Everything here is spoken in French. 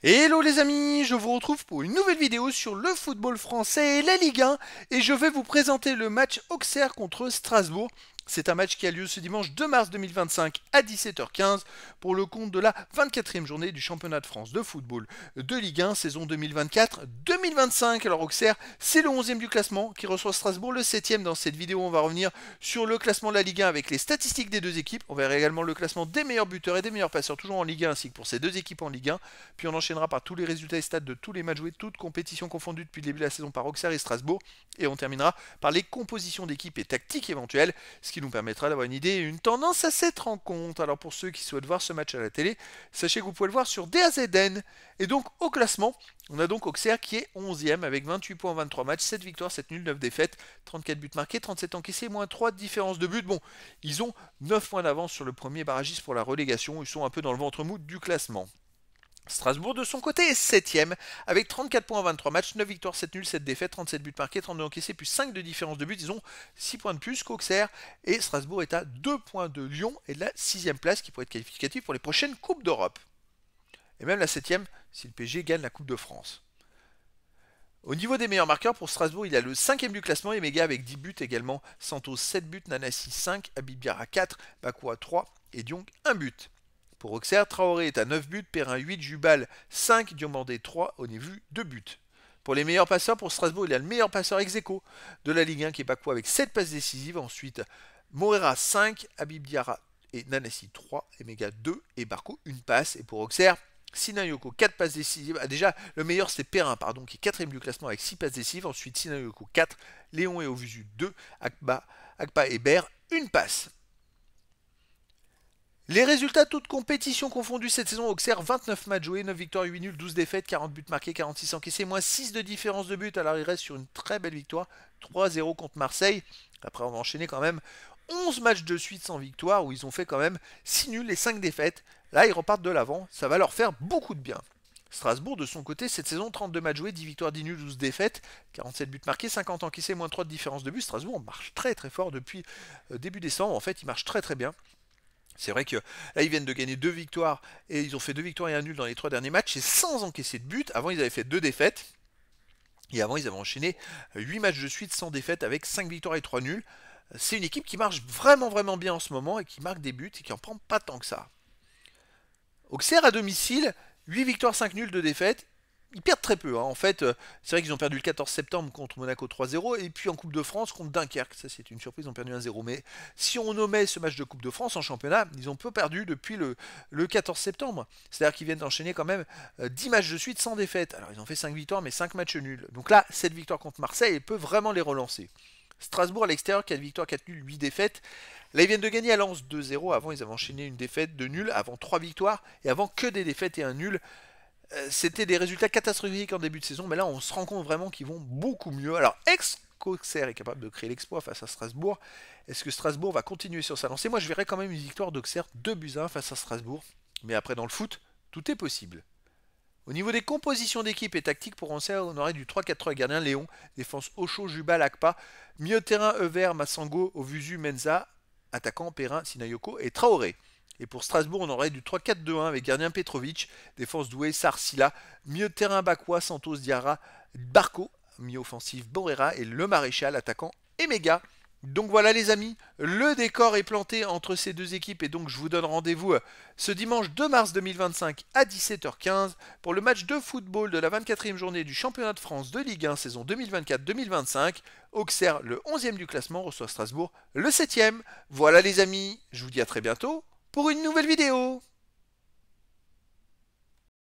Hello les amis, je vous retrouve pour une nouvelle vidéo sur le football français et la Ligue 1 et je vais vous présenter le match Auxerre contre Strasbourg. C'est un match qui a lieu ce dimanche 2 mars 2025 à 17h15 pour le compte de la 24e journée du championnat de France de football de Ligue 1 saison 2024-2025. Alors Auxerre, c'est le 11e du classement qui reçoit Strasbourg le 7e. Dans cette vidéo, on va revenir sur le classement de la Ligue 1 avec les statistiques des deux équipes. On verra également le classement des meilleurs buteurs et des meilleurs passeurs toujours en Ligue 1 ainsi que pour ces deux équipes en Ligue 1. Puis on enchaînera par tous les résultats et stats de tous les matchs joués, toutes compétitions confondues depuis le début de la saison par Auxerre et Strasbourg. Et on terminera par les compositions d'équipes et tactiques éventuelles, ce qui nous permettra d'avoir une idée et une tendance à cette rencontre. Alors pour ceux qui souhaitent voir ce match à la télé, sachez que vous pouvez le voir sur DAZN. Et donc au classement, on a donc Auxerre qui est 11e avec 28 points en 23 matchs, 7 victoires, 7 nuls, 9 défaites, 34 buts marqués, 37 encaissés, moins 3 de différence de but. Bon, ils ont 9 points d'avance sur le premier barragiste pour la relégation, ils sont un peu dans le ventre mou du classement. Strasbourg de son côté est 7ème avec 34 points en 23 matchs, 9 victoires, 7 nuls, 7 défaites, 37 buts marqués, 32 encaissés, plus 5 de différence de but. Ils ont 6 points de plus qu'Auxerre et Strasbourg est à 2 points de Lyon et de la 6ème place qui pourrait être qualificative pour les prochaines Coupes d'Europe. Et même la 7ème si le PSG gagne la Coupe de France. Au niveau des meilleurs marqueurs, pour Strasbourg, il a le 5ème du classement, Emega avec 10 buts également, Santos 7 buts, Nanassi 5, Habib Diarra 4, Bakoua 3 et Diong 1 but. Pour Auxerre, Traoré est à 9 buts, Perrin 8, Jubal 5, Diomandé 3, Onévu 2 buts. Pour les meilleurs passeurs, pour Strasbourg, il y a le meilleur passeur ex aequo de la Ligue 1 qui est Bakoua avec 7 passes décisives. Ensuite, Morera 5, Habib Diarra et Nanassi 3, Emega 2 et Barco 1 passe. Et pour Auxerre, Sinayoko 4 passes décisives. Ah, déjà, le meilleur c'est Perrin, qui est 4ème du classement avec 6 passes décisives. Ensuite, Sinayoko 4, Léon et Ovusu 2, Akpa et Ber 1 passe. Les résultats toutes compétitions confondues cette saison, Auxerre 29 matchs joués, 9 victoires, 8 nuls, 12 défaites, 40 buts marqués, 46 encaissés, moins 6 de différence de but. Alors il reste sur une très belle victoire, 3-0 contre Marseille. Après on va enchaîner quand même 11 matchs de suite sans victoire où ils ont fait quand même 6 nuls et 5 défaites. Là ils repartent de l'avant, ça va leur faire beaucoup de bien. Strasbourg de son côté, cette saison 32 matchs joués, 10 victoires, 10 nuls, 12 défaites, 47 buts marqués, 50 encaissés, moins 3 de différence de but. Strasbourg marche très très fort depuis début décembre, en fait il marche très très bien. C'est vrai que là, ils viennent de gagner 2 victoires et ils ont fait 2 victoires et 1 nul dans les 3 derniers matchs et sans encaisser de but. Avant, ils avaient fait 2 défaites et avant, ils avaient enchaîné 8 matchs de suite sans défaite avec 5 victoires et 3 nuls. C'est une équipe qui marche vraiment vraiment bien en ce moment et qui marque des buts et qui en prend pas tant que ça. Auxerre à domicile, 8 victoires, 5 nuls, 2 défaites. Ils perdent très peu. En fait, c'est vrai qu'ils ont perdu le 14 septembre contre Monaco 3-0 et puis en Coupe de France contre Dunkerque. Ça, c'est une surprise, ils ont perdu 1-0. Mais si on nommait ce match de Coupe de France en championnat, ils ont peu perdu depuis le 14 septembre. C'est-à-dire qu'ils viennent d'enchaîner quand même 10 matchs de suite sans défaite. Alors, ils ont fait 5 victoires, mais 5 matchs nuls. Donc là, cette victoire contre Marseille, elle peut vraiment les relancer. Strasbourg à l'extérieur, 4 victoires, 4 nuls, 8 défaites. Là, ils viennent de gagner à Lens 2-0. Avant, ils avaient enchaîné une défaite, 2 nuls. Avant, 3 victoires. Et avant, que des défaites et un nul. C'était des résultats catastrophiques en début de saison, mais là on se rend compte vraiment qu'ils vont beaucoup mieux. Alors, ex-Auxerre est capable de créer l'exploit face à Strasbourg. Est-ce que Strasbourg va continuer sur sa lancée? Moi je verrais quand même une victoire d'Auxerre 2-1 face à Strasbourg. Mais après dans le foot, tout est possible. Au niveau des compositions d'équipe et tactiques pour Auxerre, on aurait du 3-4-3 gardien Léon, défense Ocho, Jubal, Akpa, milieu de terrain Ever, Massango, Ovusu, Menza, attaquant Perrin, Sinayoko et Traoré. Et pour Strasbourg, on aurait du 3-4-2-1 avec gardien Petrovic, défense Doué, Sarsila, milieu de terrain Bakoua, Santos, Diarra, Barco, milieu offensif Borrera et le maréchal attaquant Emega. Donc voilà les amis, le décor est planté entre ces deux équipes et donc je vous donne rendez-vous ce dimanche 2 mars 2025 à 17h15 pour le match de football de la 24e journée du championnat de France de Ligue 1 saison 2024-2025. Auxerre, le 11e du classement, reçoit Strasbourg, le 7e. Voilà les amis, je vous dis à très bientôt pour une nouvelle vidéo.